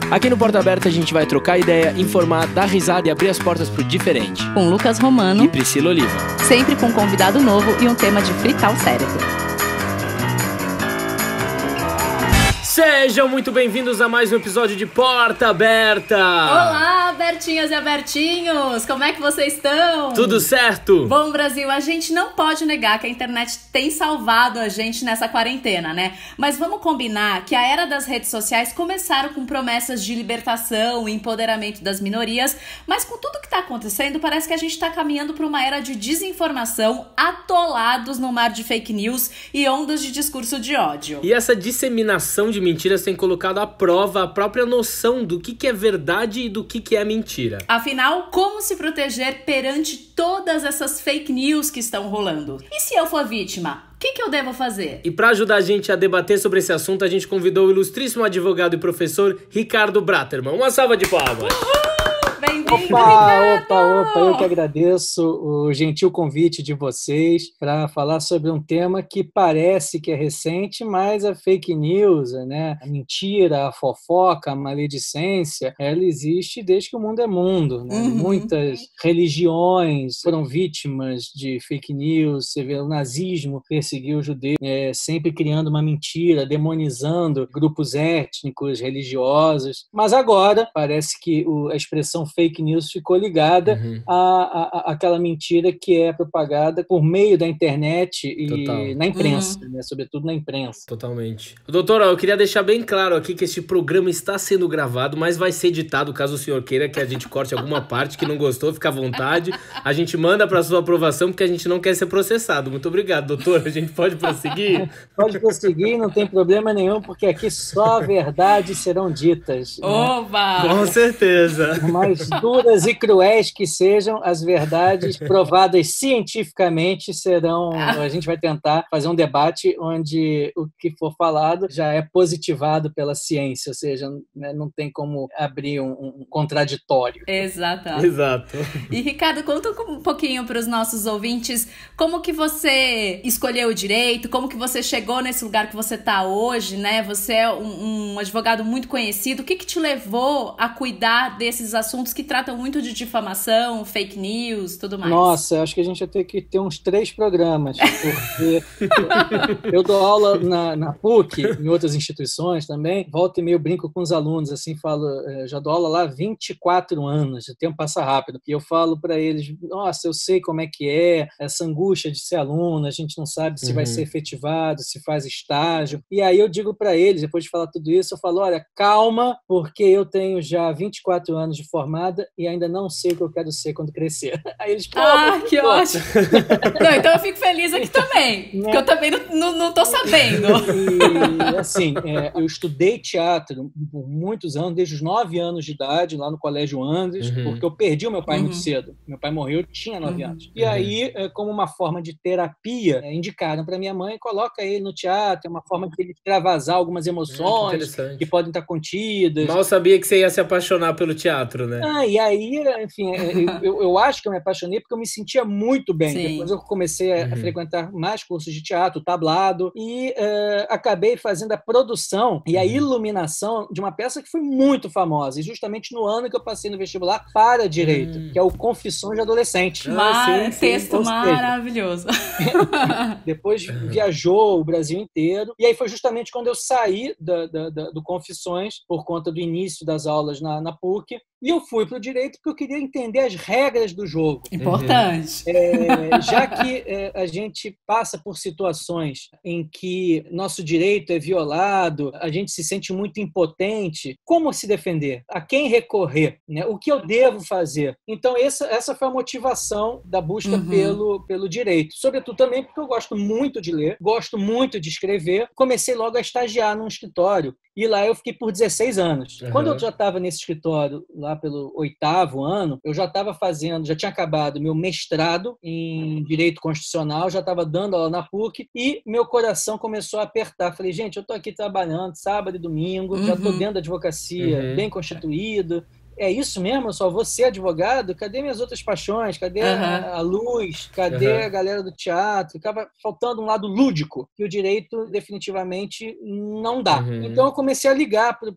Aqui no Porta Aberta a gente vai trocar ideia, informar, dar risada e abrir as portas pro diferente. Com Lucas Romano e Priscila Oliva. Sempre com um convidado novo e um tema de fritar o cérebro. Sejam muito bem-vindos a mais um episódio de Porta Aberta! Olá, Bertinhas e Abertinhos! Como é que vocês estão? Tudo certo? Bom, Brasil, a gente não pode negar que a internet tem salvado a gente nessa quarentena, né? Mas vamos combinar que a era das redes sociais começaram com promessas de libertação e empoderamento das minorias, mas com tudo que tá acontecendo, parece que a gente tá caminhando para uma era de desinformação, atolados no mar de fake news e ondas de discurso de ódio. E essa disseminação de mentiras tem colocado à prova a própria noção do que é verdade e do que é mentira. Afinal, como se proteger perante todas essas fake news que estão rolando? E se eu for vítima? O que eu devo fazer? E para ajudar a gente a debater sobre esse assunto, a gente convidou o ilustríssimo advogado e professor Ricardo Braterman. Uma salva de palmas! Bem-vindo, Opa, eu que agradeço o gentil convite de vocês para falar sobre um tema que parece que é recente, mas a fake news, né, a mentira, a fofoca, a maledicência, ela existe desde que o mundo é mundo, né? Muitas religiões foram vítimas de fake news. Você vê, o nazismo perseguiu os judeus, sempre criando uma mentira, demonizando grupos étnicos, religiosos, mas agora parece que a expressão fake news ficou ligada àquela mentira que é propagada por meio da internet e na imprensa, né? Sobretudo na imprensa. Totalmente. Doutora, eu queria deixar bem claro aqui que este programa está sendo gravado, mas vai ser editado caso o senhor queira que a gente corte alguma parte que não gostou, fica à vontade. A gente manda para sua aprovação porque a gente não quer ser processado. Muito obrigado, doutora. A gente pode prosseguir? Pode prosseguir, não tem problema nenhum, porque aqui só verdades serão ditas. Oba! Né? Com certeza. Mais duras e cruéis que sejam, as verdades provadas cientificamente serão... A gente vai tentar fazer um debate onde o que for falado já é positivado pela ciência, ou seja, né, não tem como abrir um contraditório. Exato. E Ricardo, conta um pouquinho para os nossos ouvintes como que você escolheu o direito, como que você chegou nesse lugar que você está hoje, né? Você é um advogado muito conhecido. O que te levou a cuidar desses assuntos que tratam muito de difamação, fake news, tudo mais? Nossa, acho que a gente vai ter que ter uns 3 programas, porque eu dou aula na PUC, em outras instituições também, volta e meio brinco com os alunos, assim, falo, já dou aula lá há 24 anos, o tempo passa rápido, e eu falo para eles, nossa, eu sei como é que é essa angústia de ser aluno, a gente não sabe se vai ser efetivado, se faz estágio, e aí eu digo para eles, depois de falar tudo isso, eu falo, olha, calma, porque eu tenho já 24 anos de formada e ainda não sei o que eu quero ser quando crescer. Aí eles, que ótimo! Não, então eu fico feliz aqui também, né? Porque eu também não tô sabendo. E assim, eu estudei teatro por muitos anos, desde os 9 anos de idade, lá no Colégio Andes, porque eu perdi o meu pai muito cedo. Meu pai morreu, eu tinha 9 anos. E aí, como uma forma de terapia, indicaram para minha mãe, coloca ele no teatro, é uma forma de ele extravasar algumas emoções que podem estar contidas. Mal sabia que você ia se apaixonar pelo teatro, né? E aí, enfim, eu acho que eu me apaixonei porque eu me sentia muito bem. Sim. Depois eu comecei a frequentar mais cursos de teatro, tablado, e acabei fazendo a produção e a iluminação de uma peça que foi muito famosa, e justamente no ano que eu passei no vestibular para Direito, que é o Confissões de Adolescente. Texto maravilhoso. Depois viajou o Brasil inteiro, e aí foi justamente quando eu saí do Confissões, por conta do início das aulas na PUC, e eu fui para o Direito porque eu queria entender as regras do jogo. Importante. Já que a gente passa por situações em que nosso direito é violado, a gente se sente muito impotente, como se defender? A quem recorrer? Né? O que eu devo fazer? Então, essa foi a motivação da busca pelo direito. Sobretudo também porque eu gosto muito de ler, gosto muito de escrever. Comecei logo a estagiar num escritório, e lá eu fiquei por 16 anos. Quando eu já estava nesse escritório, lá pelo 8º ano, eu já tinha acabado meu mestrado em Direito Constitucional, já estava dando aula na PUC, e meu coração começou a apertar. Falei, gente, eu estou aqui trabalhando sábado e domingo, já estou dentro da advocacia, bem constituído, é isso mesmo? Eu só vou ser advogado? Cadê minhas outras paixões? Cadê a luz? Cadê a galera do teatro? Acaba faltando um lado lúdico, que o direito definitivamente não dá. Então eu comecei a ligar para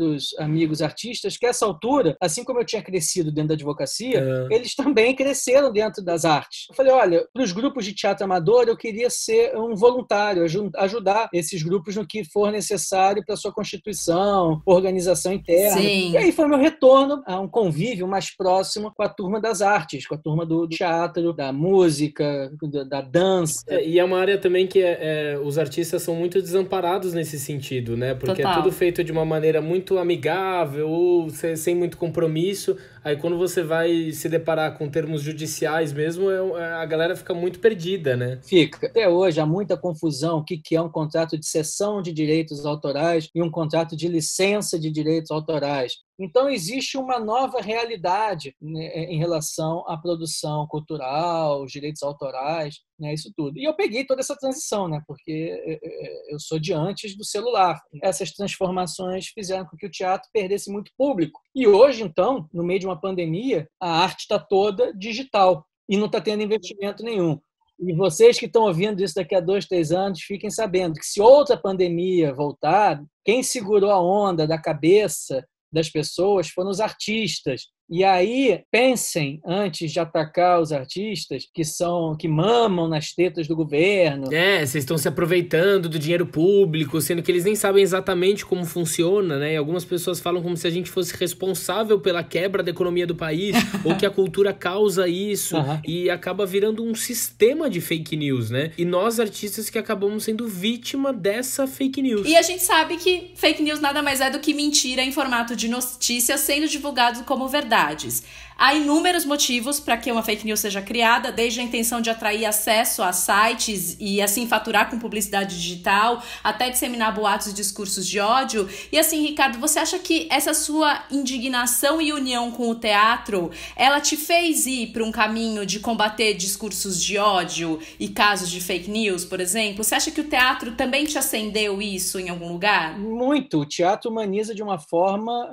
os amigos artistas que, a essa altura, assim como eu tinha crescido dentro da advocacia, eles também cresceram dentro das artes. Eu falei, olha, para os grupos de teatro amador, eu queria ser um voluntário, ajudar esses grupos no que for necessário para sua constituição, organização interna. Sim. E aí foi meu retorno a um convívio mais próximo com a turma das artes, com a turma do teatro, da música, da dança. E é uma área também que os artistas são muito desamparados nesse sentido, né? Porque Total. é tudo feito de uma maneira muito amigável, ou sem muito compromisso. Aí quando você vai se deparar com termos judiciais mesmo, a galera fica muito perdida, né? Fica. Até hoje há muita confusão o que é um contrato de cessão de direitos autorais e um contrato de licença de direitos autorais. Então, existe uma nova realidade, né, em relação à produção cultural, os direitos autorais, né, isso tudo. E eu peguei toda essa transição, né, porque eu sou de antes do celular. Essas transformações fizeram com que o teatro perdesse muito público. E hoje, então, no meio de uma pandemia, a arte está toda digital e não está tendo investimento nenhum. E vocês que estão ouvindo isso daqui a 2, 3 anos, fiquem sabendo que se outra pandemia voltar, quem segurou a onda da cabeça das pessoas foram os artistas. E aí, pensem, antes de atacar os artistas que mamam nas tetas do governo. Vocês estão se aproveitando do dinheiro público, sendo que eles nem sabem exatamente como funciona, né? E algumas pessoas falam como se a gente fosse responsável pela quebra da economia do país, ou que a cultura causa isso, e acaba virando um sistema de fake news, né? E nós, artistas, que acabamos sendo vítima dessa fake news. E a gente sabe que fake news nada mais é do que mentira em formato de notícia sendo divulgado como verdade. Há inúmeros motivos para que uma fake news seja criada, desde a intenção de atrair acesso a sites e assim faturar com publicidade digital, até disseminar boatos e discursos de ódio. E assim, Ricardo, você acha que essa sua indignação e união com o teatro, ela te fez ir para um caminho de combater discursos de ódio e casos de fake news, por exemplo? Você acha que o teatro também te acendeu isso em algum lugar? Muito. O teatro humaniza de uma forma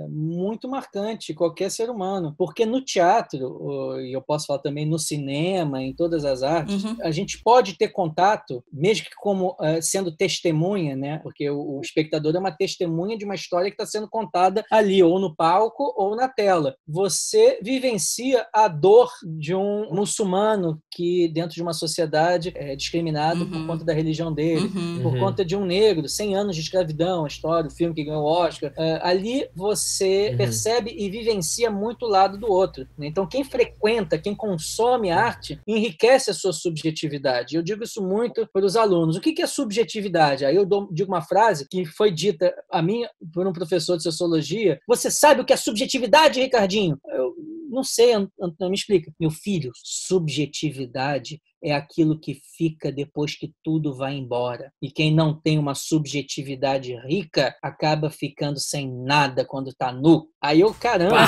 muito marcante qualquer ser humano, porque no teatro, e eu posso falar também no cinema, em todas as artes, a gente pode ter contato, mesmo que como sendo testemunha, né? Porque o espectador é uma testemunha de uma história que está sendo contada ali, ou no palco ou na tela. Você vivencia a dor de um muçulmano que, dentro de uma sociedade, é discriminado por conta da religião dele, por conta de um negro, 100 anos de escravidão, a história, o filme que ganhou o Oscar. Ali você percebe e vivencia muito o lado do outro. Então, quem frequenta, quem consome arte, enriquece a sua subjetividade. Eu digo isso muito para os alunos. O que é subjetividade? Aí eu digo uma frase que foi dita a mim por um professor de sociologia. Você sabe o que é subjetividade, Ricardinho? Eu não sei, Antônio, me explica. Meu filho, subjetividade é aquilo que fica depois que tudo vai embora. E quem não tem uma subjetividade rica acaba ficando sem nada quando está nu. Aí eu, caramba,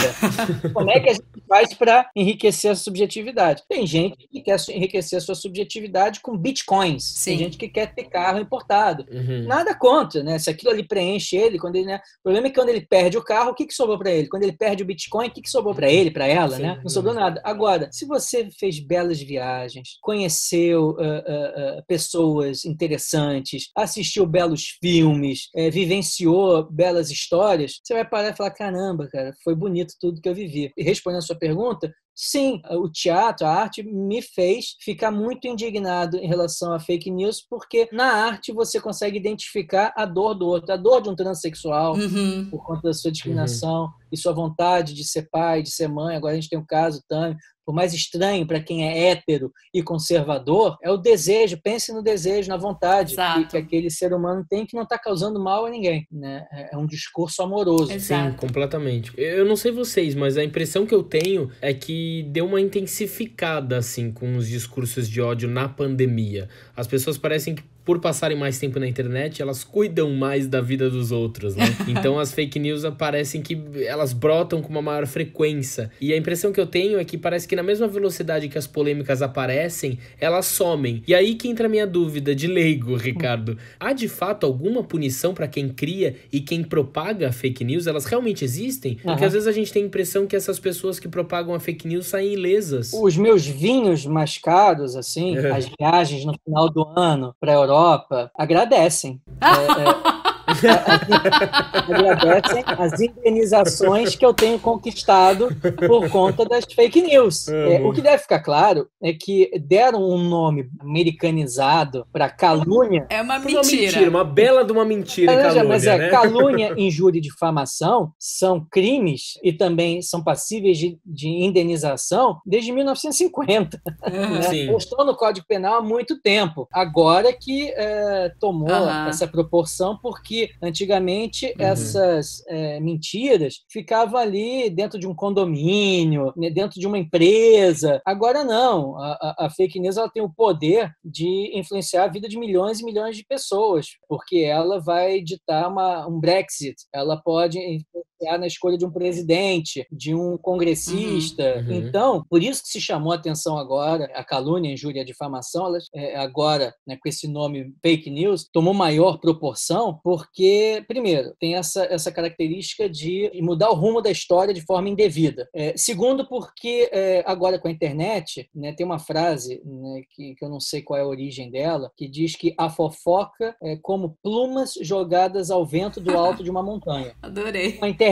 como é que a gente faz para enriquecer a subjetividade? Tem gente que quer enriquecer a sua subjetividade com bitcoins. Sim. Tem gente que quer ter carro importado. Nada contra, né? Se aquilo ali preenche ele, quando ele, né? O problema é que quando ele perde o carro, o que sobrou para ele? Quando ele perde o bitcoin, o que sobrou para ele, para ela, né? Não sobrou nada. Agora, se você fez belas viagens, conheceu pessoas interessantes, assistiu belos filmes, vivenciou belas histórias, você vai parar e falar, caramba, cara, foi bonito tudo que eu vivi. E respondendo a sua pergunta, sim, o teatro, a arte me fez ficar muito indignado em relação a fake news, porque na arte você consegue identificar a dor do outro, a dor de um transexual por conta da sua discriminação e sua vontade de ser pai, de ser mãe. Agora a gente tem o caso, Tami. Por mais estranho para quem é hétero e conservador, é o desejo, pense no desejo, na vontade que aquele ser humano tem, que não está causando mal a ninguém, né? É um discurso amoroso. Sim, completamente. Eu não sei vocês, mas a impressão que eu tenho é que deu uma intensificada, assim, com os discursos de ódio na pandemia. As pessoas parecem que por passarem mais tempo na internet, elas cuidam mais da vida dos outros, né? Então as fake news parecem que elas brotam com uma maior frequência. E a impressão que eu tenho é que parece que na mesma velocidade que as polêmicas aparecem, elas somem. E aí que entra a minha dúvida de leigo, Ricardo. Há de fato alguma punição para quem cria e quem propaga fake news? Elas realmente existem? Porque às vezes a gente tem a impressão que essas pessoas que propagam a fake news saem ilesas. Os meus vinhos mais caros, assim, as viagens no final do ano para a Europa, agradecem. Agradecem as indenizações que eu tenho conquistado por conta das fake news. O que deve ficar claro é que deram um nome americanizado para calúnia. É uma mentira. Uma bela de uma mentira. Calúnia, mas né? Calúnia, injúria e difamação são crimes e também são passíveis de indenização desde 1950. Né? Estou no Código Penal há muito tempo. Agora que tomou essa proporção, porque antigamente essas mentiras ficavam ali dentro de um condomínio, né, dentro de uma empresa. Agora não. A fake news ela tem o poder de influenciar a vida de milhões e milhões de pessoas, porque ela vai ditar um Brexit, ela pode influenciar na escolha de um presidente, de um congressista. Então, por isso que se chamou a atenção agora, a calúnia, a injúria e a difamação, elas, agora, né, com esse nome fake news, tomou maior proporção, porque, primeiro, tem essa característica de mudar o rumo da história de forma indevida. Segundo, porque agora com a internet, né, tem uma frase, né, que eu não sei qual é a origem dela, que diz que a fofoca é como plumas jogadas ao vento do alto de uma montanha. Adorei. Com a internet,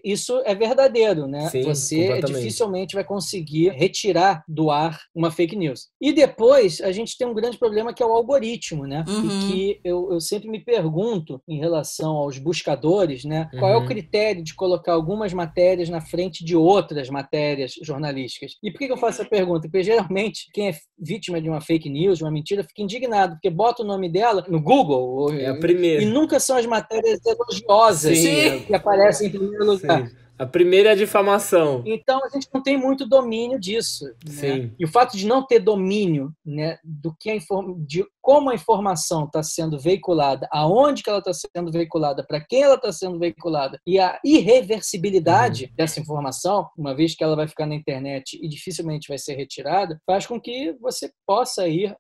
isso é verdadeiro, né? Sim, você dificilmente vai conseguir retirar do ar uma fake news. E depois, a gente tem um grande problema que é o algoritmo, né? E que eu sempre me pergunto em relação aos buscadores, né? Qual é o critério de colocar algumas matérias na frente de outras matérias jornalísticas? E por que eu faço essa pergunta? Porque geralmente quem é vítima de uma fake news, de uma mentira, fica indignado, porque bota o nome dela no Google a primeira. E nunca são as matérias elogiosas que aparecem em primeiro lugar. Sim. A primeira é a difamação. Então, a gente não tem muito domínio disso. Sim. Né? E o fato de não ter domínio, né, do que de como a informação está sendo veiculada, aonde que ela está sendo veiculada, para quem ela está sendo veiculada, e a irreversibilidade dessa informação, uma vez que ela vai ficar na internet e dificilmente vai ser retirada, faz com que você possa ir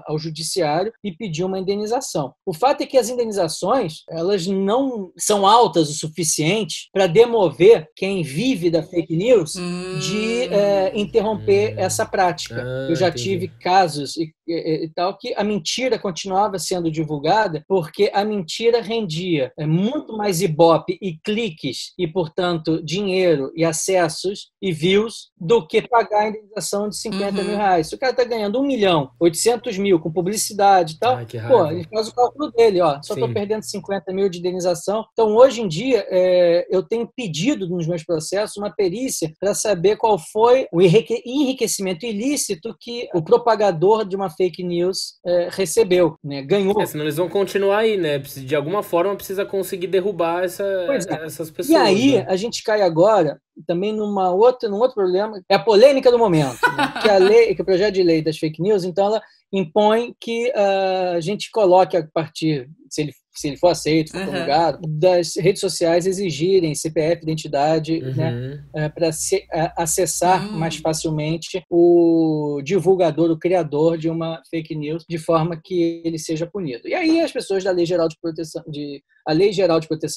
ao judiciário e pedir uma indenização. O fato é que as indenizações, elas não são altas o suficiente para demover quem vive da fake news de interromper essa prática. Eu já tive casos e tal que a mentira continuava sendo divulgada porque a mentira rendia muito mais ibope e cliques e, portanto, dinheiro e acessos e views do que pagar a indenização de 50 mil reais. Se o cara está ganhando 1.800.000 com publicidade e tal, ele faz o cálculo dele, só estou perdendo 50 mil de indenização. Então, hoje em dia, eu tenho pedido nos meus processos uma perícia para saber qual foi o enriquecimento ilícito que o propagador de uma fake news recebeu, né? Ganhou. Senão eles vão continuar aí, né? De alguma forma precisa conseguir derrubar essas pessoas. E aí, né? a gente cai agora também num outro problema, é a polêmica do momento, né? que o projeto de lei das fake news, então ela impõe que a gente coloque a partir, se ele for aceito, for promulgado, das redes sociais exigirem CPF, identidade, né, para acessar mais facilmente o divulgador, o criador de uma fake news, de forma que ele seja punido. E aí as pessoas da Lei Geral de Proteção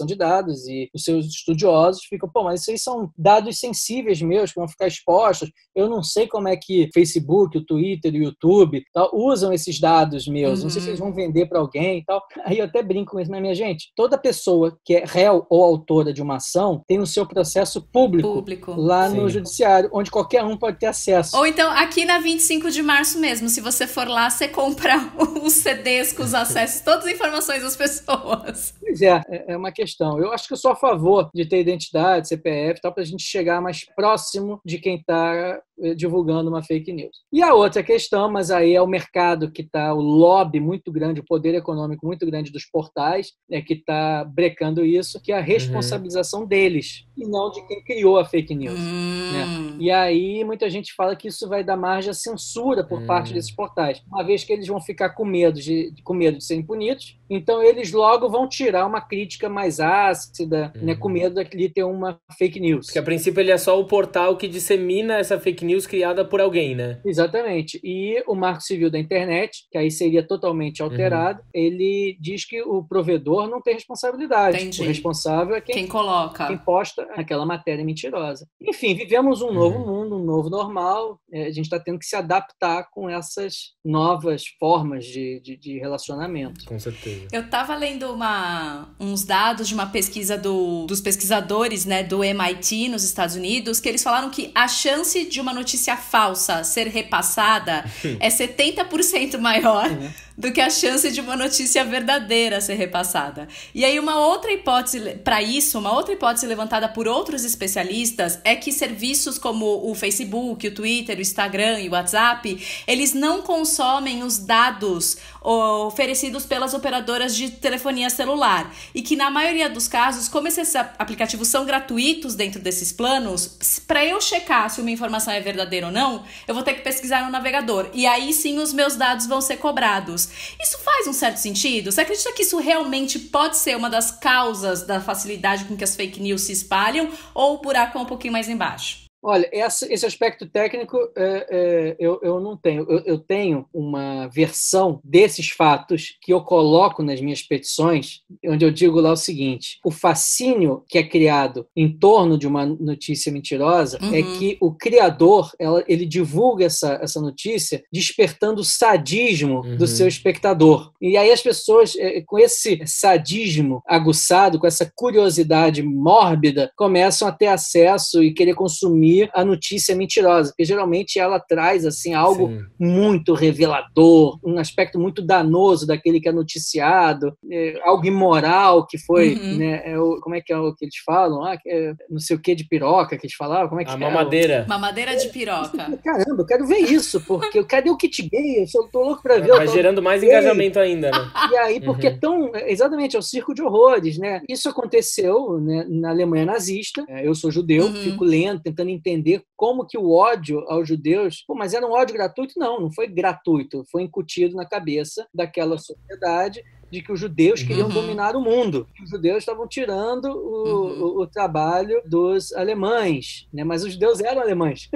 de Dados e os seus estudiosos ficam, mas isso aí são dados sensíveis meus que vão ficar expostos. Eu não sei como é que o Facebook, o Twitter, o YouTube tal, usam esses dados meus. Não sei se eles vão vender para alguém e tal. Aí eu até brinco com isso, mas minha gente, toda pessoa que é réu ou autora de uma ação tem o seu processo público. Lá no judiciário, onde qualquer um pode ter acesso. Ou então, aqui na 25 de março mesmo, se você for lá, você compra os CDs com os acessos, todas as informações das pessoas. Pois é uma questão. Eu acho que eu sou a favor de ter identidade, CPF, tal, para a gente chegar mais próximo de quem está divulgando uma fake news. E a outra questão, mas aí é o mercado que está, o lobby muito grande, o poder econômico muito grande dos portais, que está brecando isso, que é a responsabilização deles, e não de quem criou a fake news. Né? E aí muita gente fala que isso vai dar margem à censura por parte desses portais, uma vez que eles vão ficar com medo de serem punidos, então eles logo vão tirar uma crítica mais ácida, né, com medo daquele ter uma fake news. Porque a princípio ele é só o portal que dissemina essa fake news criada por alguém, né? Exatamente. E o Marco Civil da Internet, que aí seria totalmente alterado, ele diz que o provedor não tem responsabilidade. Entendi. O responsável é quem coloca, quem posta aquela matéria mentirosa. Enfim, vivemos um novo mundo, um novo normal. A gente está tendo que se adaptar com essas novas formas de relacionamento. Com certeza. Eu estava lendo uns dados de uma pesquisa dos pesquisadores, né, do MIT nos Estados Unidos, que eles falaram que a chance de uma notícia falsa ser repassada é 70% maior do que a chance de uma notícia verdadeira ser repassada. E aí uma outra hipótese para isso, uma outra hipótese levantada por outros especialistas é que serviços como o Facebook, o Twitter, o Instagram e o WhatsApp, eles não consomem os dados oferecidos pelas operadoras de telefonia celular e que na maioria dos casos, como esses aplicativos são gratuitos dentro desses planos, para eu checar se uma informação é verdadeira ou não, eu vou ter que pesquisar no navegador e aí sim os meus dados vão ser cobrados. Isso faz um certo sentido? Você acredita que isso realmente pode ser uma das causas da facilidade com que as fake news se espalham ou o buraco é um pouquinho mais embaixo? Olha, esse aspecto técnico eu não tenho. Eu tenho uma versão desses fatos que eu coloco nas minhas petições, onde eu digo lá o seguinte: o fascínio que é criado em torno de uma notícia mentirosa é que o criador ele divulga essa notícia despertando o sadismo do seu espectador. E aí as pessoas, com esse sadismo aguçado, com essa curiosidade mórbida, começam a ter acesso e querer consumir a notícia mentirosa, porque geralmente ela traz assim, algo muito revelador, um aspecto muito danoso daquele que é noticiado, algo imoral que foi, né, como é que eles falam? Não sei o que de piroca que eles falavam, como é que mamadeira. Mamadeira de piroca. Caramba, eu quero ver isso, porque cadê o kit gay? Eu tô louco pra ver. Vai gerando mais engajamento ainda, né? E aí, porque exatamente, é o circo de horrores, né? Isso aconteceu, né, na Alemanha nazista. Eu sou judeu, fico lendo, tentando entender como que o ódio aos judeus... mas era um ódio gratuito? Não foi gratuito. Foi incutido na cabeça daquela sociedade de que os judeus queriam dominar o mundo. Os judeus estavam tirando o trabalho dos alemães, né? Mas os judeus eram alemães.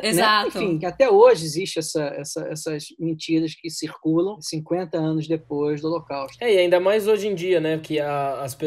Exato. Né? Enfim, até hoje existe essas mentiras que circulam 50 anos depois do Holocausto. E ainda mais hoje em dia, né? Que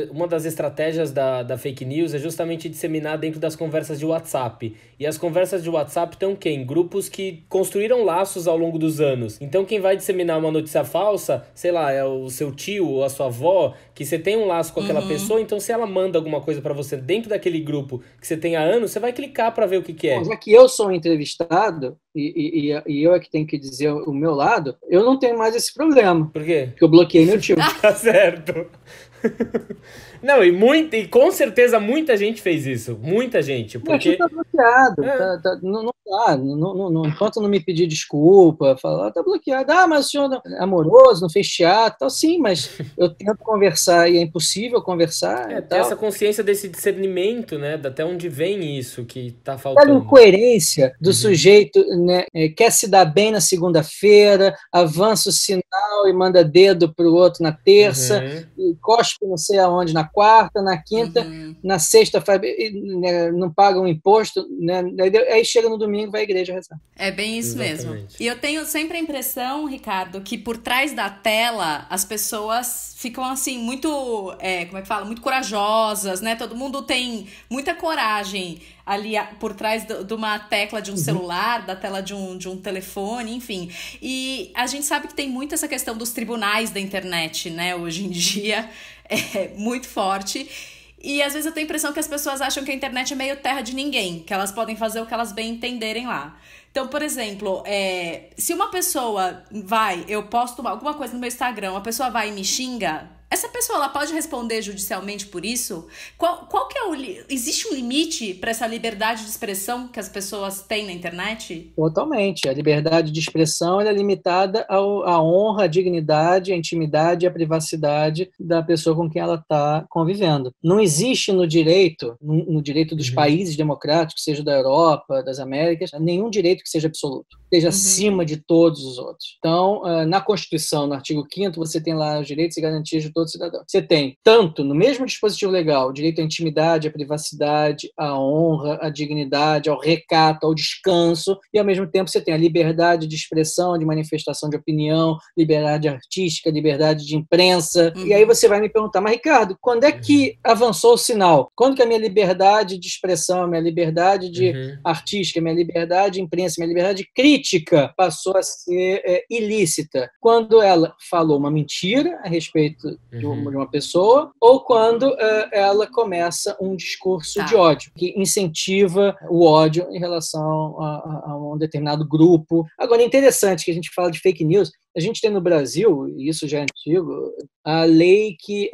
uma das estratégias da fake news é justamente disseminar dentro das conversas de WhatsApp. E as conversas de WhatsApp estão o quê? Em grupos que construíram laços ao longo dos anos. Então quem vai disseminar uma notícia falsa, sei lá, é o seu tio ou a sua avó, que você tem um laço com aquela pessoa, então se ela manda alguma coisa pra você dentro daquele grupo que você tem há anos, você vai clicar pra ver o que é. Bom, já que eu sou entrevistado e eu é que tenho que dizer o meu lado, eu não tenho mais esse problema. Por quê? Porque eu bloqueei meu tio. Tá certo. Não, e com certeza muita gente fez isso. Muita gente. Porque... Meu tio tá bloqueado. Não dá. Enquanto não me pedir desculpa, falar, tá bloqueado. Mas o senhor não é amoroso, não fez teatro, tal. Sim, mas eu tento conversar e é impossível conversar. Ter essa consciência desse discernimento, né? Até onde vem isso que tá faltando. A incoerência do sujeito, né? Quer se dar bem na segunda-feira, avança o sinal e manda dedo pro outro na terça, e cospe não sei aonde na quarta, na quinta, na sexta não paga um imposto, né? Aí chega no domingo e vai à igreja rezar. É bem isso mesmo. E eu tenho sempre a impressão, Ricardo, que por trás da tela as pessoas ficam assim muito, como é que fala? Muito corajosas, né? Todo mundo tem muita coragem ali por trás de uma tecla de um celular, da tela de um telefone, enfim. E a gente sabe que tem muito essa questão dos tribunais da internet, né? Hoje em dia é muito forte. E às vezes eu tenho a impressão que as pessoas acham que a internet é meio terra de ninguém, que elas podem fazer o que elas bem entenderem lá. Então, por exemplo, se uma pessoa eu posto alguma coisa no meu Instagram, uma pessoa vai e me xinga, essa pessoa ela pode responder judicialmente por isso? Qual que é existe um limite para essa liberdade de expressão que as pessoas têm na internet? Totalmente. A liberdade de expressão ela é limitada à honra, à dignidade, à intimidade e à privacidade da pessoa com quem ela está convivendo. Não existe no direito dos países democráticos, seja da Europa, das Américas, nenhum direito que seja absoluto, esteja acima de todos os outros. Então, na Constituição, no artigo 5º, você tem lá os direitos e garantias de todo cidadão. Você tem, tanto no mesmo dispositivo legal, o direito à intimidade, à privacidade, à honra, à dignidade, ao recato, ao descanso, e ao mesmo tempo você tem a liberdade de expressão, de manifestação de opinião, liberdade artística, liberdade de imprensa. E aí você vai me perguntar, mas Ricardo, quando é que avançou o sinal? Quando que a minha liberdade de expressão, a minha liberdade de artística, a minha liberdade de imprensa, a minha liberdade de crítica passou a ser ilícita? Quando ela falou uma mentira a respeito de uma pessoa, ou quando ela começa um discurso de ódio, que incentiva o ódio em relação a um determinado grupo. Agora, é interessante que a gente fala de fake news. A gente tem no Brasil, e isso já é antigo, a lei que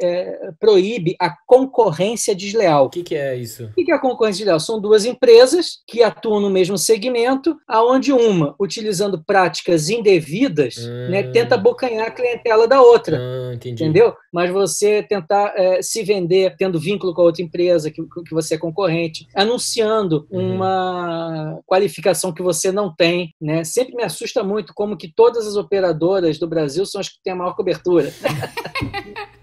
proíbe a concorrência desleal. O que é isso? O que é a concorrência desleal? São duas empresas que atuam no mesmo segmento, aonde uma, utilizando práticas indevidas, tenta abocanhar a clientela da outra. Entendeu? Mas você tentar se vender tendo vínculo com a outra empresa, que você é concorrente, anunciando uma qualificação que você não tem, né? Sempre me assusta muito como que todas as operadoras do Brasil são as que têm a maior cobertura.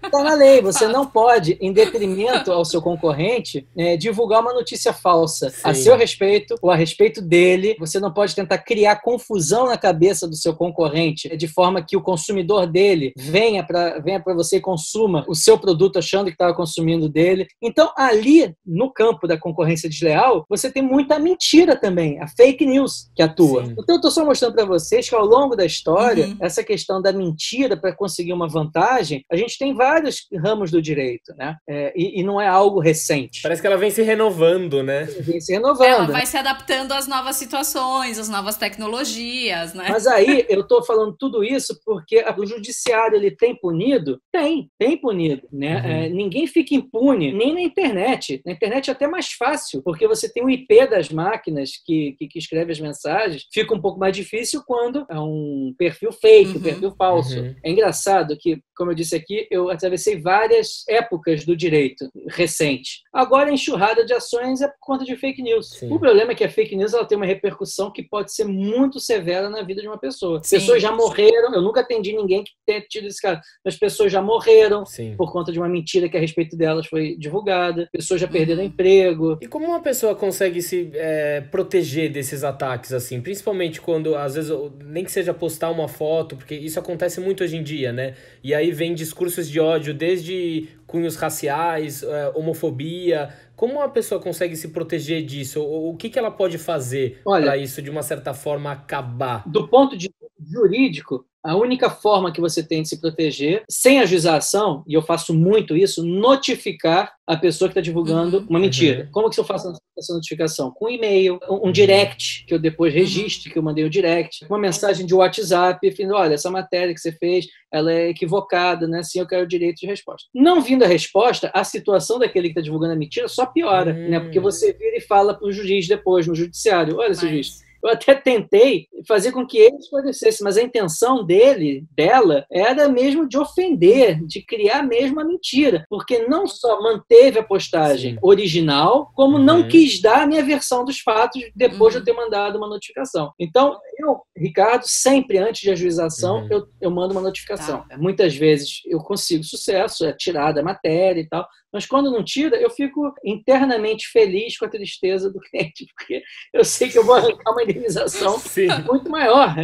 Está na lei, você não pode, em detrimento ao seu concorrente, divulgar uma notícia falsa a seu respeito ou a respeito dele. Você não pode tentar criar confusão na cabeça do seu concorrente, de forma que o consumidor dele venha para você e consuma o seu produto achando que estava consumindo dele. Então, ali, no campo da concorrência desleal, você tem muita mentira também, a fake news que atua. Então, eu estou só mostrando para vocês que, ao longo da história, essa questão da mentira para conseguir uma vantagem, a gente tem vários ramos do direito, né? E não é algo recente. Parece que ela vem se renovando, né? Vem se renovando. Ela vai se adaptando às novas situações, às novas tecnologias, né? Mas aí, eu estou falando tudo isso porque o judiciário, ele tem punido? Tem punido, né? Ninguém fica impune, nem na internet. Na internet é até mais fácil, porque você tem o IP das máquinas que escreve as mensagens. Fica um pouco mais difícil quando é um perfil fake, um perfil falso. É engraçado que, como eu disse aqui, eu atravessei várias épocas do direito recente. Agora, a enxurrada de ações é por conta de fake news. O problema é que a fake news ela tem uma repercussão que pode ser muito severa na vida de uma pessoa. Pessoas já morreram, eu nunca atendi ninguém que tenha tido esse caso, mas pessoas já morreram por conta de uma mentira que a respeito delas foi divulgada, pessoas já perderam emprego. E como uma pessoa consegue se proteger desses ataques, assim? Principalmente quando, às vezes, nem que seja postar uma foto, porque isso acontece muito hoje em dia, né? E aí vem discursos de ódio, desde cunhos raciais, homofobia. Como uma pessoa consegue se proteger disso? O que ela pode fazer para isso, de uma certa forma, acabar? Do ponto de vista jurídico, a única forma que você tem de se proteger, sem ajuização, e eu faço muito isso, notificar a pessoa que está divulgando uma mentira. Como que eu faço essa notificação? Com um e-mail, um direct, que eu depois registre, que eu mandei o direct, uma mensagem de WhatsApp, falando, olha, essa matéria que você fez, ela é equivocada, né? Assim eu quero o direito de resposta. Não vindo a resposta, a situação daquele que está divulgando a mentira só piora, né? Porque você vira e fala para o juiz depois, no judiciário, olha, seu juiz, eu até tentei fazer com que ele esclarecesse, mas a intenção dela, era mesmo de ofender, de criar mesmo a mentira, porque não só manteve a postagem original, como não quis dar a minha versão dos fatos depois de eu ter mandado uma notificação. Então, eu, Ricardo, sempre antes de ajuização, eu mando uma notificação. Muitas vezes eu consigo sucesso, é tirada a matéria e tal, mas quando não tira, eu fico internamente feliz com a tristeza do cliente, porque eu sei que eu vou arrancar uma indenização muito maior.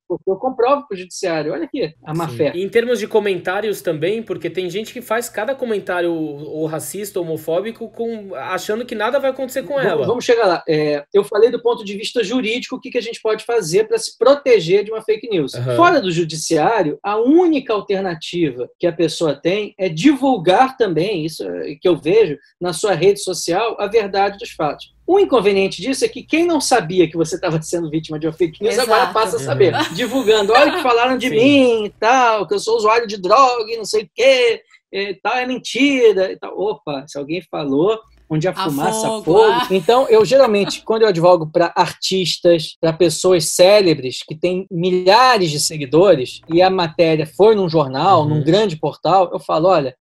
Porque eu comprovo para o judiciário. Olha aqui, a má fé. E em termos de comentários também, porque tem gente que faz cada comentário ou racista, homofóbico, achando que nada vai acontecer com ela. Vamos chegar lá. Eu falei do ponto de vista jurídico o que a gente pode fazer para se proteger de uma fake news. Fora do judiciário, a única alternativa que a pessoa tem é divulgar também, isso que eu vejo, na sua rede social, a verdade dos fatos. O inconveniente disso é que quem não sabia que você estava sendo vítima de uma fake news, agora passa a saber. Divulgando, olha o que falaram de mim e tal, que eu sou usuário de droga e não sei o quê, e tal, é mentira e tal. Opa, se alguém falou... onde a fumaça, fogo. Então, eu geralmente, quando eu advogo para artistas, para pessoas célebres que têm milhares de seguidores e a matéria foi num jornal, num grande portal, eu falo, olha,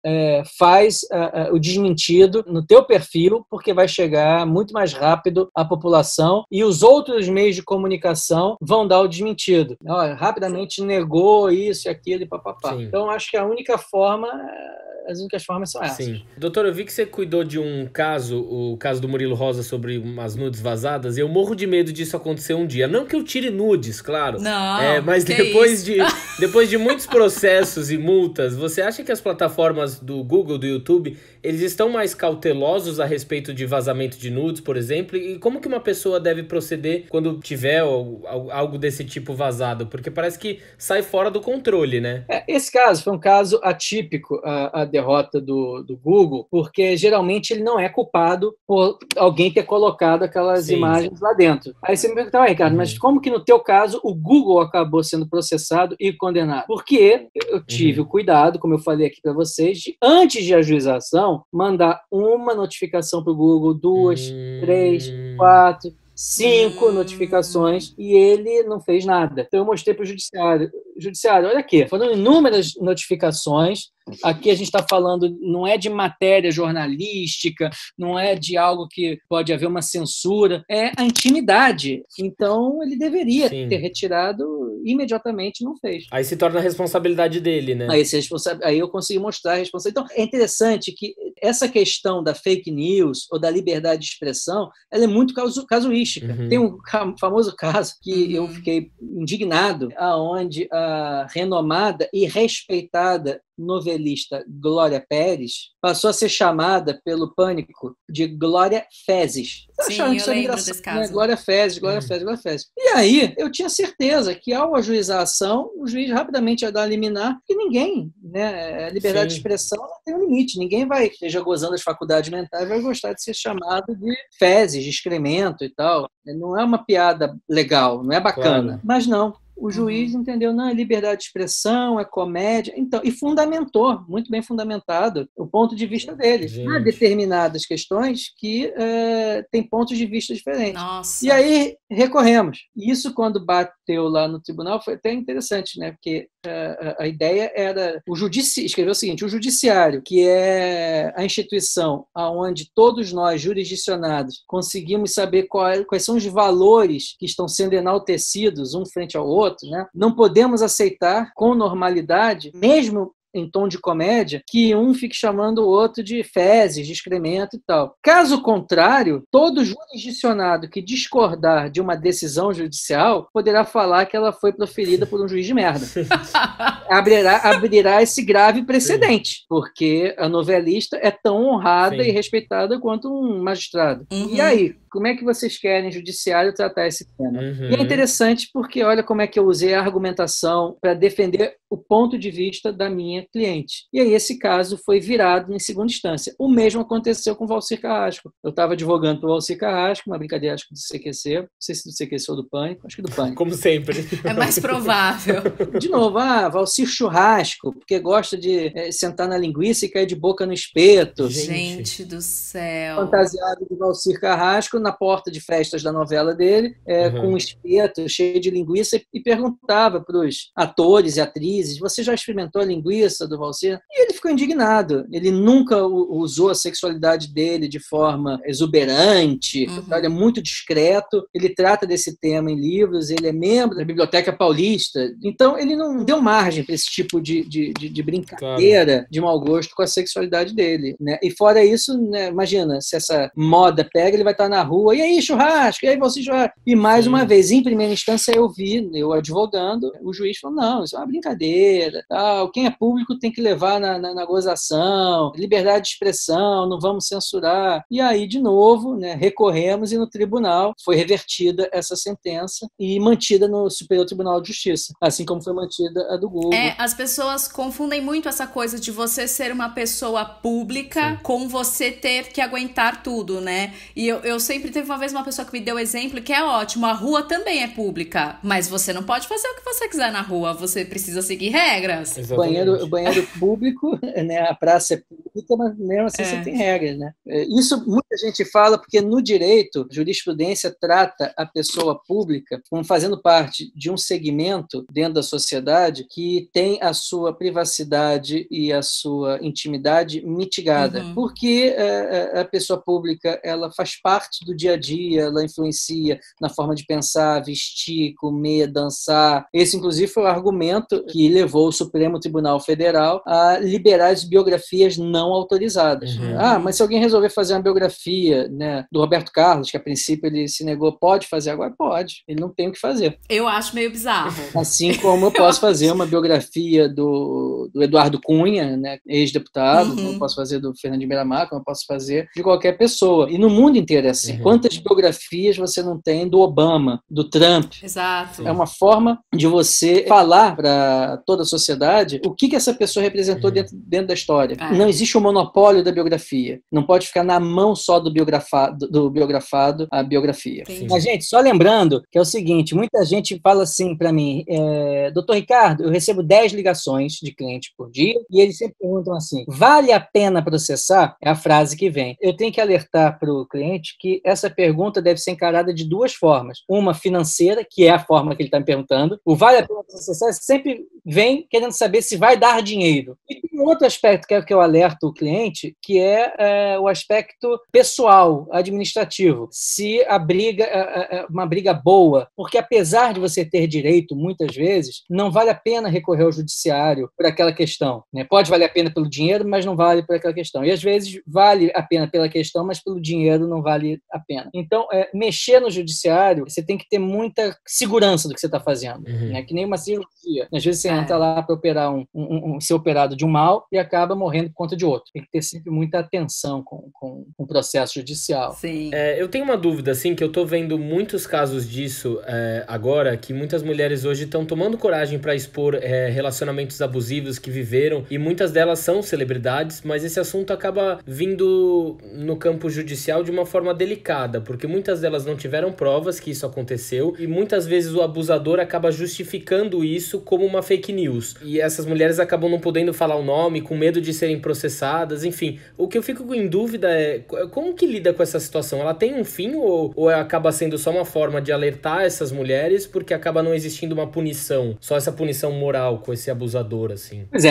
faz o desmentido no teu perfil, porque vai chegar muito mais rápido à população e os outros meios de comunicação vão dar o desmentido. Olha, rapidamente negou isso e aquilo e papapá. Então, acho que a única forma... As únicas formas são essas. Sim. Doutor, eu vi que você cuidou de um caso, o caso do Murilo Rosa sobre umas nudes vazadas, e eu morro de medo disso acontecer um dia. Não que eu tire nudes, claro. Não, mas depois de muitos processos e multas, você acha que as plataformas do Google, do YouTube, eles estão mais cautelosos a respeito de vazamento de nudes, por exemplo? E como que uma pessoa deve proceder quando tiver algo desse tipo vazado? Porque parece que sai fora do controle, né? Esse caso foi um caso atípico, a derrota do Google, porque geralmente ele não é culpado por alguém ter colocado aquelas imagens lá dentro. Aí você me pergunta, Ricardo, mas como que no teu caso o Google acabou sendo processado e condenado? Porque eu tive o cuidado, como eu falei aqui para vocês, de antes de ajuização, mandar uma notificação para o Google, 2, 3, 4... 5 notificações e ele não fez nada. Então eu mostrei para o judiciário. Judiciário, olha aqui, foram inúmeras notificações. Aqui a gente está falando, não é de matéria jornalística, não é de algo que pode haver uma censura, é a intimidade. Então ele deveria ter retirado imediatamente, não fez. Aí se torna a responsabilidade dele, né? Aí eu consegui mostrar a responsabilidade. Então é interessante que essa questão da fake news ou da liberdade de expressão, ela é muito casuística. Tem um famoso caso que eu fiquei indignado, aonde a renomada e respeitada novelista Glória Pérez passou a ser chamada pelo Pânico de Glória Fezes. Sim, eu lembro desse caso. Né? Glória Fezes, Glória Fezes, Glória Fezes. E aí, eu tinha certeza que ao ajuizar a ação, o juiz rapidamente ia dar a liminar, que ninguém, né, a liberdade de expressão não tem um limite, ninguém vai, esteja gozando as faculdades mentais, vai gostar de ser chamado de fezes, de excremento e tal. Não é uma piada legal, não é bacana. Claro. Mas não. O juiz entendeu, não, é liberdade de expressão, é comédia, então, e fundamentou, muito bem fundamentado, o ponto de vista dele. Há determinadas questões que têm pontos de vista diferentes. Nossa. E aí recorremos. Isso, quando bateu lá no tribunal, foi até interessante, né? Porque a ideia era escreveu o seguinte: o judiciário, que é a instituição onde todos nós, jurisdicionados, conseguimos saber quais são os valores que estão sendo enaltecidos um frente ao outro, né? Não podemos aceitar com normalidade, mesmo em tom de comédia, que um fique chamando o outro de fezes, de excremento e tal. Caso contrário, todo jurisdicionado que discordar de uma decisão judicial poderá falar que ela foi proferida por um juiz de merda. Abrirá esse grave precedente, porque a novelista é tão honrada e respeitada quanto um magistrado. E aí, como é que vocês querem, judiciário, tratar esse tema? E é interessante porque olha como é que eu usei a argumentação para defender o ponto de vista da minha cliente. E aí esse caso foi virado em segunda instância. O mesmo aconteceu com o Valcir Carrasco. Eu estava advogando para o Valcir Carrasco, uma brincadeira, acho que do CQC, não sei se do CQC ou do Pânico, acho que do Pânico. Como sempre. É mais provável. De novo, Valcir Churrasco, porque gosta de sentar na linguiça e cair de boca no espeto. Gente do céu. Fantasiado de Valcir Carrasco na porta de festas da novela dele, com um espeto cheio de linguiça, e perguntava para os atores e atrizes: você já experimentou a linguiça do Valcir? E ele ficou indignado. Ele nunca usou a sexualidade dele de forma exuberante, ele é muito discreto, ele trata desse tema em livros, ele é membro da Biblioteca Paulista, então ele não deu margem para esse tipo de brincadeira, de mau gosto com a sexualidade dele, né? E fora isso, né, imagina, se essa moda pega, ele vai estar na rua, e aí churrasco, e aí Valcir churrasco. E mais uma vez, em primeira instância eu advogando, o juiz falou: não, isso é uma brincadeira, tal. Quem é público tem que levar na gozação, liberdade de expressão, não vamos censurar. E aí, de novo, né, recorremos e no tribunal foi revertida essa sentença e mantida no Superior Tribunal de Justiça, assim como foi mantida a do Google. As pessoas confundem muito essa coisa de você ser uma pessoa pública com você ter que aguentar tudo, né? E eu sei sempre teve uma vez uma pessoa que me deu exemplo que é ótimo, a rua também é pública, mas você não pode fazer o que você quiser na rua, você precisa seguir regras. O banheiro público, né, a praça é pública, mas mesmo assim você tem regras, né? Isso muita gente fala porque no direito, a jurisprudência trata a pessoa pública como fazendo parte de um segmento dentro da sociedade que tem a sua privacidade e a sua intimidade mitigada, porque a pessoa pública ela faz parte do dia a dia, ela influencia na forma de pensar, vestir, comer, dançar. Esse, inclusive, foi o argumento que levou o Supremo Tribunal Federal a liberar as biografias não autorizadas. Mas se alguém resolver fazer uma biografia, né, do Roberto Carlos, que a princípio ele se negou, pode fazer agora? Pode. Ele não tem o que fazer. Eu acho meio bizarro. Assim como eu posso fazer uma biografia do Eduardo Cunha, né, ex-deputado, eu posso fazer do Fernando Beiramar, como eu posso fazer de qualquer pessoa. E no mundo inteiro é assim. Quantas biografias você não tem do Obama, do Trump? Exato. É uma forma de você falar para toda a sociedade o que essa pessoa representou dentro da história. Não existe um monopólio da biografia. Não pode ficar na mão só do biografado a biografia. Mas, gente, só lembrando que é o seguinte, muita gente fala assim para mim, doutor Ricardo, eu recebo 10 ligações de clientes por dia e eles sempre perguntam assim, vale a pena processar? É a frase que vem. Eu tenho que alertar para o cliente que essa pergunta deve ser encarada de duas formas. Uma financeira, que é a forma que ele está me perguntando. O vale a pena processar sempre vem querendo saber se vai dar dinheiro. E tem um outro aspecto que eu alerto o cliente, que é o aspecto pessoal, administrativo. Se a briga é uma briga boa, porque apesar de você ter direito, muitas vezes, não vale a pena recorrer ao judiciário por aquela questão, né? Pode valer a pena pelo dinheiro, mas não vale por aquela questão. E às vezes vale a pena pela questão, mas pelo dinheiro não vale a pena. Então, mexer no judiciário, você tem que ter muita segurança do que você está fazendo, né? Que nem uma cirurgia. Às vezes você entra lá para operar ser operado de um mal e acaba morrendo por conta de outro. Tem que ter sempre muita atenção com o processo judicial. Sim. Eu tenho uma dúvida, assim, que eu tô vendo muitos casos disso agora, que muitas mulheres hoje estão tomando coragem para expor relacionamentos abusivos que viveram, e muitas delas são celebridades, mas esse assunto acaba vindo no campo judicial de uma forma delicada, porque muitas delas não tiveram provas que isso aconteceu, e muitas vezes o abusador acaba justificando isso como uma fake news. E essas mulheres acabam não podendo falar o nome, com medo de serem processadas, enfim. O que eu fico em dúvida é como que lida com essa situação? Ela tem um fim ou acaba sendo só uma forma de alertar essas mulheres porque acaba não existindo uma punição, só essa punição moral com esse abusador, assim? Pois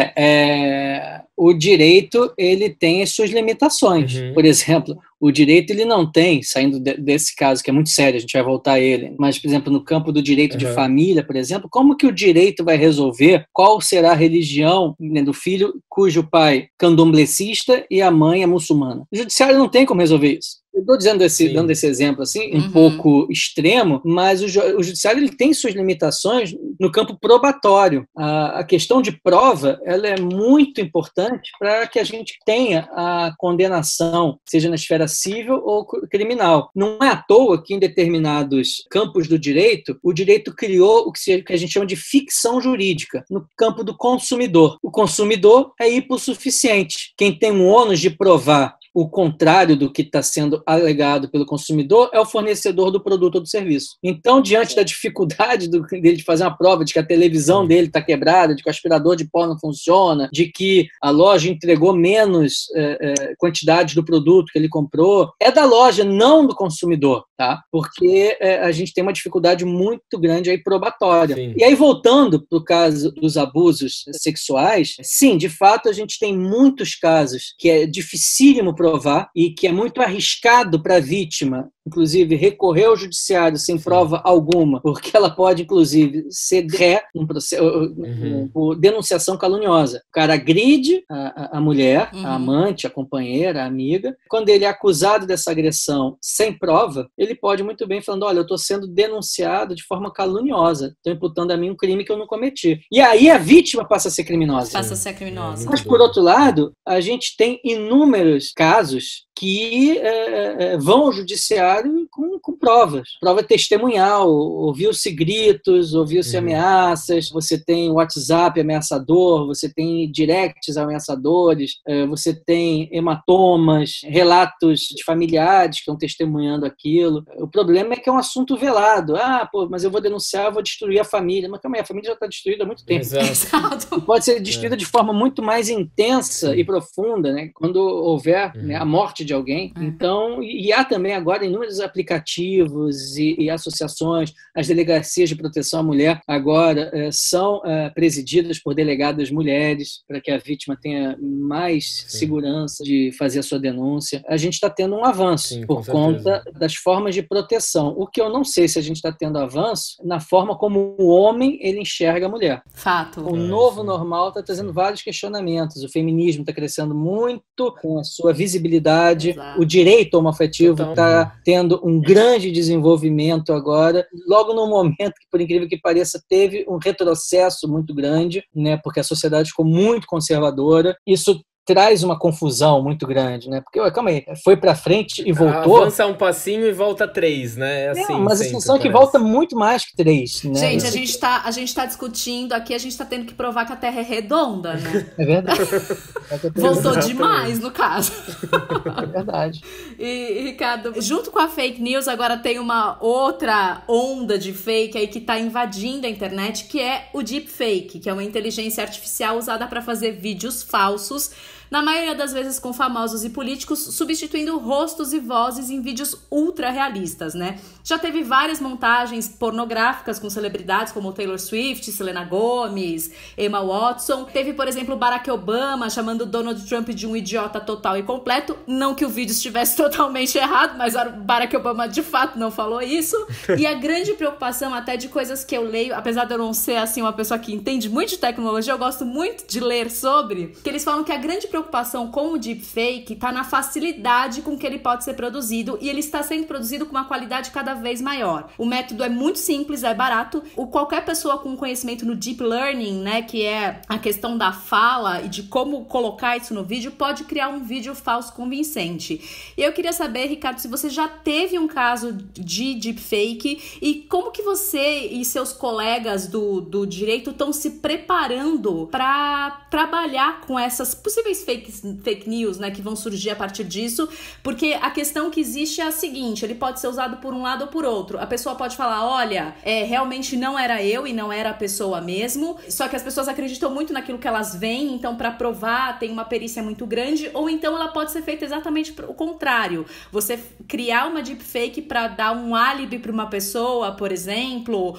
o direito, ele tem as suas limitações. Por exemplo, o direito ele não tem, saindo desse caso que é muito sério, a gente vai voltar a ele, mas, por exemplo, no campo do direito de família, por exemplo, como que o direito vai resolver qual será a religião, né, do filho cujo pai é candomblessista e a mãe é muçulmana? O judiciário não tem como resolver isso. Eu estou dando esse exemplo assim, um pouco extremo, mas o judiciário ele tem suas limitações no campo probatório. A questão de prova ela é muito importante para que a gente tenha a condenação, seja na esfera civil ou criminal. Não é à toa que em determinados campos do direito, o direito criou o que a gente chama de ficção jurídica, no campo do consumidor. O consumidor é hipossuficiente. Quem tem um ônus de provar o contrário do que está sendo alegado pelo consumidor é o fornecedor do produto ou do serviço. Então, diante da dificuldade dele de fazer uma prova de que a televisão dele está quebrada, de que o aspirador de pó não funciona, de que a loja entregou menos quantidade do produto que ele comprou, é da loja, não do consumidor, tá? Porque a gente tem uma dificuldade muito grande aí probatória. Sim. E aí, voltando para o caso dos abusos sexuais, sim, de fato, a gente tem muitos casos que é dificílimo provar e que é muito arriscado para a vítima, inclusive, recorrer ao judiciário sem prova alguma, porque ela pode, inclusive, ser por denunciação caluniosa. O cara agride a mulher, a amante, a companheira, a amiga. Quando ele é acusado dessa agressão sem prova, ele pode muito bem falando, olha, eu estou sendo denunciado de forma caluniosa, estou imputando a mim um crime que eu não cometi. E aí a vítima passa a ser criminosa. Passa a ser criminosa. Mas, por outro lado, a gente tem inúmeros casos que vão ao judiciário com provas. Prova testemunhal, ouviu-se gritos, ouviu-se ameaças, você tem WhatsApp ameaçador, você tem directs ameaçadores, você tem hematomas, relatos de familiares que estão testemunhando aquilo. O problema é que é um assunto velado. Mas eu vou denunciar, eu vou destruir a família. Mas calma aí, a família já está destruída há muito tempo. Exato. E pode ser destruída de forma muito mais intensa e profunda, né, quando houver né, a morte de alguém. Então, e há também agora inúmeros aplicativos e associações, as delegacias de proteção à mulher agora são presididas por delegadas mulheres, para que a vítima tenha mais segurança de fazer a sua denúncia. A gente está tendo um avanço por conta das formas de proteção. O que eu não sei se a gente está tendo avanço na forma como o homem ele enxerga a mulher. Fato. O novo normal está trazendo vários questionamentos. O feminismo está crescendo muito com a sua visibilidade. Exato. O direito homoafetivo está tendo um grande desenvolvimento agora, logo no momento que, por incrível que pareça, teve um retrocesso muito grande, né, porque a sociedade ficou muito conservadora. Isso traz uma confusão muito grande, né? Porque, calma aí, foi pra frente e voltou. Avança um passinho e volta 3, né? É assim, mas a sensação é que volta muito mais que 3, né? Gente, a gente tá discutindo aqui, a gente tá tendo que provar que a Terra é redonda, né? É verdade. Voltou demais, no caso. É verdade. E, Ricardo, junto com a fake news, agora tem uma outra onda de fake aí que tá invadindo a internet, que é o deepfake, que é uma inteligência artificial usada para fazer vídeos falsos, na maioria das vezes com famosos e políticos, substituindo rostos e vozes em vídeos ultra realistas, né? Já teve várias montagens pornográficas com celebridades como Taylor Swift, Selena Gomez, Emma Watson. Teve, por exemplo, Barack Obama chamando Donald Trump de um idiota total e completo. Não que o vídeo estivesse totalmente errado, mas o Barack Obama de fato não falou isso. E a grande preocupação até de coisas que eu leio, apesar de eu não ser assim uma pessoa que entende muito de tecnologia, eu gosto muito de ler sobre, que eles falam que a grande preocupação com o deepfake está na facilidade com que ele pode ser produzido, e ele está sendo produzido com uma qualidade cada vez maior. O método é muito simples, é barato. Qualquer pessoa com conhecimento no deep learning, né, que é a questão da fala e de como colocar isso no vídeo, pode criar um vídeo falso convincente. E eu queria saber, Ricardo, se você já teve um caso de deepfake e como que você e seus colegas do direito estão se preparando para trabalhar com essas possíveis fake news, né, que vão surgir a partir disso, porque a questão que existe é a seguinte: ele pode ser usado por um lado ou por outro. A pessoa pode falar, olha, realmente não era eu e não era a pessoa mesmo, só que as pessoas acreditam muito naquilo que elas veem, então para provar tem uma perícia muito grande, ou então ela pode ser feita exatamente o contrário. Você criar uma deepfake para dar um álibi para uma pessoa, por exemplo,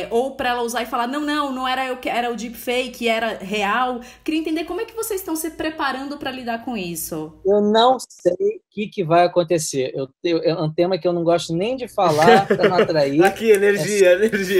ou para ela usar e falar, não era eu que era o deepfake, era real. Queria entender como é que vocês estão se preparando para lidar com isso. Eu não sei o que vai acontecer. É um tema que eu não gosto nem de falar para não atrair. Aqui, energia.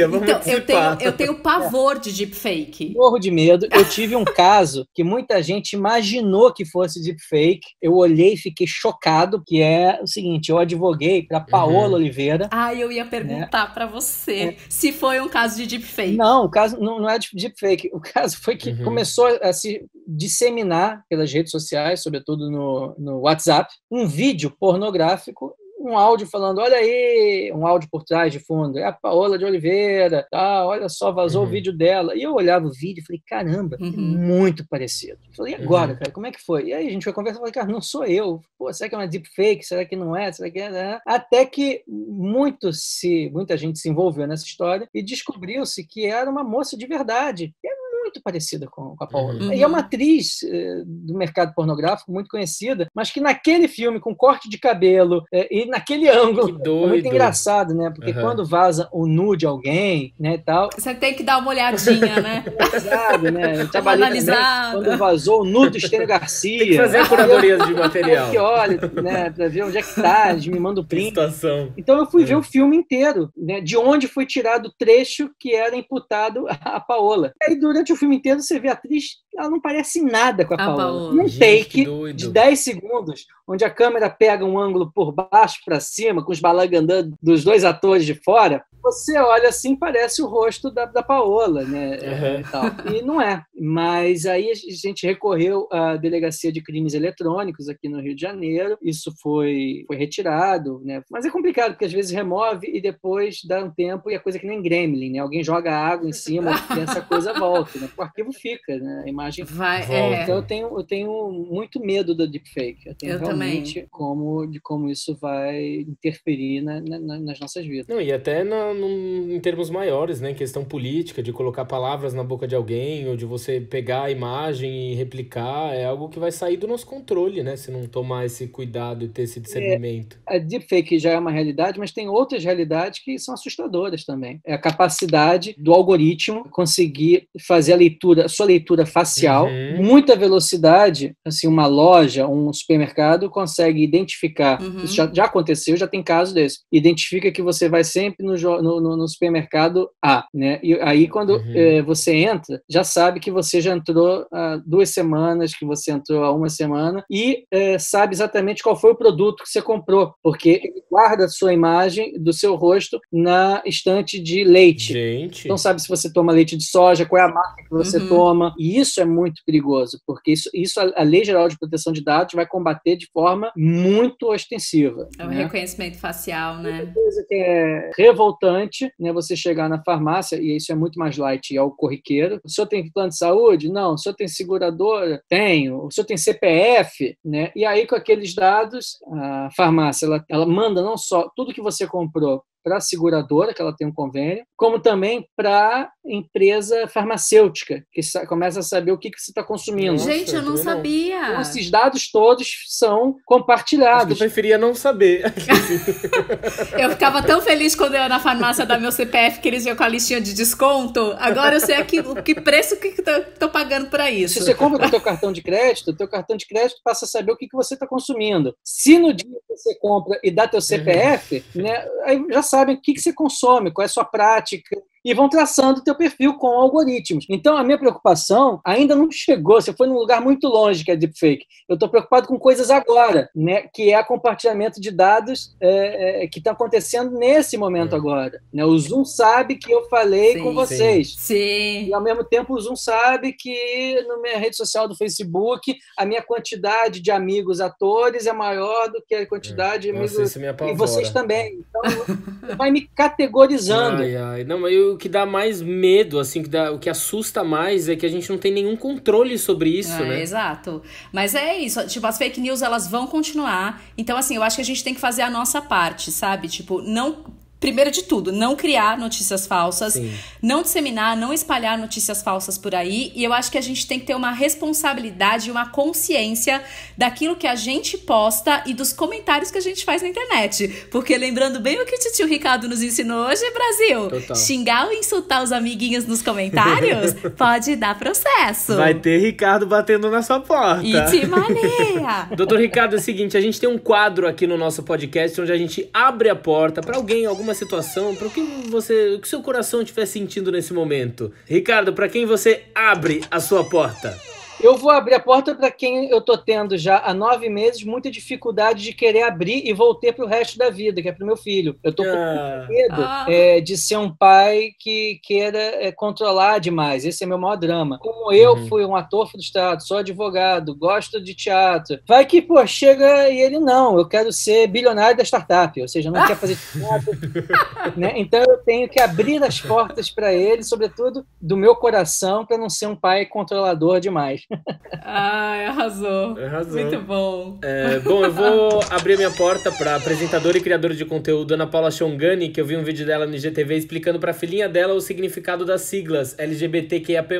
Vamos então, eu tenho pavor de deepfake. Morro de medo. Eu tive um caso que muita gente imaginou que fosse deepfake. Eu olhei e fiquei chocado, que é o seguinte: eu advoguei para Paola Oliveira. Eu ia perguntar para você se foi um caso de deepfake. Não, o caso não é de deepfake. O caso foi que começou a se disseminar pelas redes sociais, sobretudo no WhatsApp, um vídeo pornográfico, um áudio falando, olha aí, um áudio por trás de fundo, é a Paola de Oliveira, tá, olha só, vazou o vídeo dela. E eu olhava o vídeo e falei, caramba, é muito parecido. Eu falei, e agora, cara, como é que foi? E aí a gente foi conversar, eu falei, cara, não sou eu. Pô, será que é uma deepfake? Será que não é? Será que é? Até que muita gente se envolveu nessa história e descobriu-se que era uma moça de verdade. Muito parecida com a Paola. E é uma atriz do mercado pornográfico muito conhecida, mas que naquele filme, com corte de cabelo e naquele ângulo, é muito engraçado, né? Porque quando vaza o nu de alguém, né, e tal... Você tem que dar uma olhadinha, né? Engraçado, né? Eu trabalhei analisar também, quando vazou o nu do Estênio Garcia. Tem que fazer a curadoria de material. Que olha, né, pra ver onde é que tá, eles me mandam o print. Então eu fui ver o filme inteiro, né, de onde foi tirado o trecho que era imputado a Paola. E aí, durante o filme inteiro, você vê a atriz ela não parece nada com a Paola. Um Gente, take de 10 segundos, onde a câmera pega um ângulo por baixo para cima, com os balangandãs dos dois atores de fora, você olha assim, parece o rosto da Paola, né? E não é. Mas aí a gente recorreu à Delegacia de Crimes Eletrônicos aqui no Rio de Janeiro. Isso foi retirado, né? Mas é complicado, porque às vezes remove e depois dá um tempo e a coisa que nem Gremlin, né? Alguém joga água em cima e essa coisa volta, né? O arquivo fica, né? A imagem volta. Então eu tenho muito medo da deepfake. Eu tenho realmente de como isso vai interferir nas nossas vidas. Não, e até em termos maiores, né? Questão política, de colocar palavras na boca de alguém, ou de você pegar a imagem e replicar, é algo que vai sair do nosso controle, né? Se não tomar esse cuidado e ter esse discernimento. A deepfake já é uma realidade, mas tem outras realidades que são assustadoras também. É a capacidade do algoritmo conseguir fazer a sua leitura facial, muita velocidade, assim, uma loja, um supermercado consegue identificar, isso já aconteceu, já tem caso desse, identifica que você vai sempre no supermercado A, né? E aí quando você entra, já sabe que você já entrou há 2 semanas, que você entrou há 1 semana e sabe exatamente qual foi o produto que você comprou, porque ele guarda a sua imagem do seu rosto na estante de leite. Gente. Então sabe se você toma leite de soja, qual é a marca que você toma, e isso é muito perigoso, porque isso a Lei Geral de Proteção de Dados vai combater de forma muito ostensiva. É o reconhecimento facial, né? Uma coisa que é revoltante, né? Você chegar na farmácia, e isso é muito mais light, é o corriqueiro. O senhor tem plano de saúde? Não. O senhor tem seguradora? Tenho. O senhor tem CPF? Né? E aí, com aqueles dados, a farmácia ela manda não só tudo que você comprou para a seguradora, que ela tem um convênio, como também para a empresa farmacêutica, que começa a saber o que você está consumindo. Gente, eu não sabia. Então, esses dados todos são compartilhados. Acho que eu preferia não saber. Eu ficava tão feliz quando eu ia na farmácia dar meu CPF, que eles iam com a listinha de desconto. Agora eu sei o que preço que estou pagando para isso. Se você compra com o teu cartão de crédito, passa a saber o que você está consumindo. Se no dia que você compra e dá teu CPF, né, aí já sabem o que você consome, qual é a sua prática, e vão traçando o teu perfil com algoritmos. Então, a minha preocupação ainda não chegou. Você foi num lugar muito longe que é deepfake. Eu estou preocupado com coisas agora, né? Que é compartilhamento de dados que está acontecendo nesse momento agora. Né? O Zoom sabe que eu falei com vocês. Sim. E, ao mesmo tempo, o Zoom sabe que na minha rede social do Facebook, a minha quantidade de amigos atores é maior do que a quantidade de amigos... Isso me apavora. E vocês também. Então, vai me categorizando. Não, mas o que dá mais medo, assim, o que assusta mais é que a gente não tem nenhum controle sobre isso, né? Exato. Mas é isso, tipo, as fake news, elas vão continuar. Então, assim, eu acho que a gente tem que fazer a nossa parte, sabe? Tipo, primeiro de tudo, não criar notícias falsas, não disseminar, não espalhar notícias falsas por aí. E eu acho que a gente tem que ter uma responsabilidade, uma consciência daquilo que a gente posta e dos comentários que a gente faz na internet. Porque lembrando bem o que o tio Ricardo nos ensinou hoje, Brasil, Total. Xingar ou insultar os amiguinhos nos comentários pode dar processo. Vai ter Ricardo batendo na sua porta. E de maneira. Doutor Ricardo, é o seguinte, a gente tem um quadro aqui no nosso podcast onde a gente abre a porta para alguém, alguma situação, para o que seu coração estiver sentindo nesse momento. Ricardo, para quem você abre a sua porta? Eu vou abrir a porta para quem eu estou tendo já há 9 meses muita dificuldade de querer abrir e voltar para o resto da vida, que é para o meu filho. Eu estou com medo de ser um pai que queira controlar demais. Esse é meu maior drama. Como eu fui um ator frustrado, sou advogado, gosto de teatro, vai que, chega e ele não, eu quero ser bilionário da startup, ou seja, não quer fazer teatro. Né? Então eu tenho que abrir as portas para ele, sobretudo do meu coração, para não ser um pai controlador demais. Arrasou. Muito bom. Bom, eu vou abrir minha porta para apresentadora e criadora de conteúdo Ana Paula Chongani, que eu vi um vídeo dela no IGTV explicando para a filhinha dela o significado das siglas LGBTQIAP+.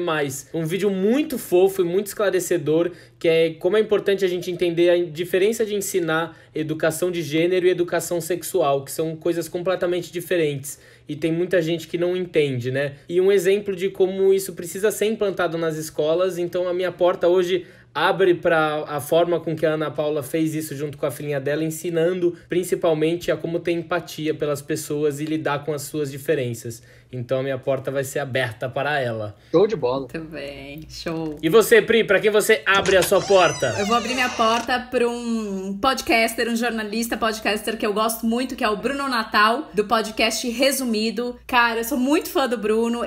Um vídeo muito fofo e muito esclarecedor, que é como é importante a gente entender a diferença de ensinar educação de gênero e educação sexual, que são coisas completamente diferentes. E tem muita gente que não entende, né? E um exemplo de como isso precisa ser implantado nas escolas. Então, a minha porta hoje abre para a forma com que a Ana Paula fez isso junto com a filhinha dela, ensinando principalmente a como ter empatia pelas pessoas e lidar com as suas diferenças. então a minha porta vai ser aberta para ela. Show de bola. Muito bem, show. E você, Pri, para quem você abre a sua porta? Eu vou abrir minha porta para um podcaster, um jornalista podcaster que eu gosto muito, que é o Bruno Natal, do podcast Resumido. Cara, eu sou muito fã do Bruno.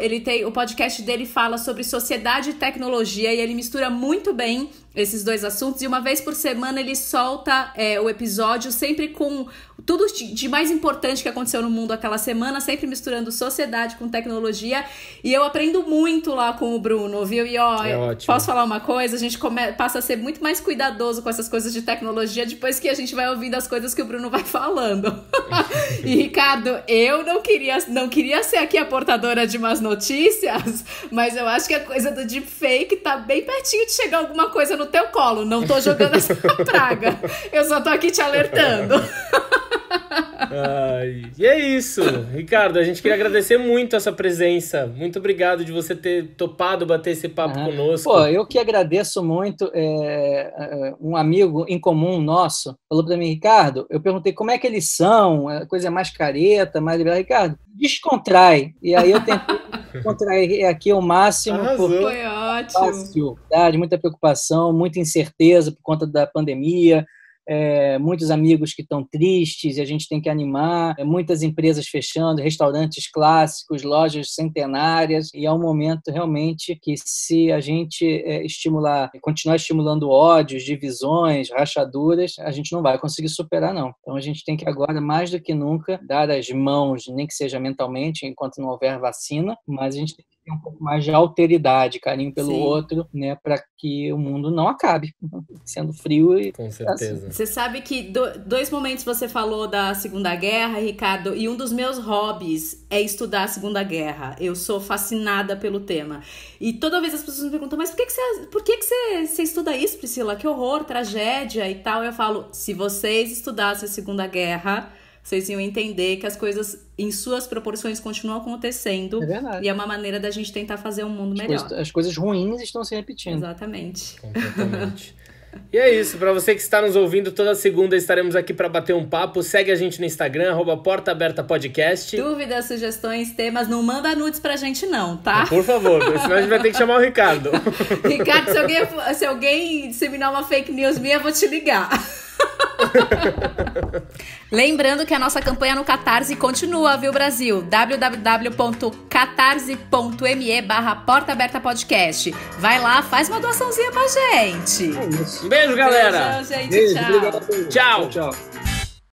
O podcast dele fala sobre sociedade e tecnologia e ele mistura muito bem esses dois assuntos, e uma vez por semana ele solta o episódio sempre com tudo de mais importante que aconteceu no mundo aquela semana, sempre misturando sociedade com tecnologia, e eu aprendo muito lá com o Bruno, viu? E posso falar uma coisa? A gente passa a ser muito mais cuidadoso com essas coisas de tecnologia depois que a gente vai ouvindo as coisas que o Bruno vai falando. E Ricardo, eu não queria ser aqui a portadora de más notícias, mas eu acho que a coisa do deepfake tá bem pertinho de chegar alguma coisa no teu colo. Não tô jogando essa praga. Eu só tô aqui te alertando. E é isso, Ricardo, a gente queria agradecer muito essa presença. Muito obrigado de você ter topado bater esse papo conosco. Pô, eu que agradeço muito. Um amigo em comum nosso falou para mim, Ricardo, eu perguntei como é que eles são, a coisa é mais careta, mais liberal. Ricardo, descontrai. E aí eu tentei descontrair aqui ao máximo. Foi ótimo. Muita preocupação, muita incerteza por conta da pandemia. Muitos amigos que estão tristes e a gente tem que animar, muitas empresas fechando, restaurantes clássicos, lojas centenárias, e é um momento realmente que, se a gente continuar estimulando ódios, divisões, rachaduras, a gente não vai conseguir superar, não. Então a gente tem que agora, mais do que nunca, dar as mãos, nem que seja mentalmente, enquanto não houver vacina, mas a gente tem que ter um pouco mais de alteridade, carinho pelo outro, né, para que o mundo não acabe sendo frio. E com certeza. Assim. Você sabe que 2 momentos você falou da Segunda Guerra, Ricardo, e um dos meus hobbies é estudar a Segunda Guerra. Eu sou fascinada pelo tema. E toda vez as pessoas me perguntam, mas por que você estuda isso, Priscila? Que horror, tragédia e tal. Eu falo, se vocês estudassem a Segunda Guerra, vocês iam entender que as coisas em suas proporções continuam acontecendo. É verdade. E é uma maneira da gente tentar fazer um mundo melhor. As coisas ruins estão se repetindo. Exatamente. Completamente. E é isso, para você que está nos ouvindo, toda segunda estaremos aqui para bater um papo. Segue a gente no Instagram, @portaabertapodcast. Dúvidas, sugestões, temas, não manda nudes pra gente não, tá? Por favor, senão a gente vai ter que chamar o Ricardo. Ricardo, se alguém disseminar uma fake news minha, eu vou te ligar. Lembrando que a nossa campanha no Catarse continua, viu, Brasil? www.catarse.me/portaabertapodcast. Vai lá, faz uma doaçãozinha pra gente. É isso. Um beijo, galera. Beijo, gente. Beijo, tchau. obrigado. Tchau. Tchau.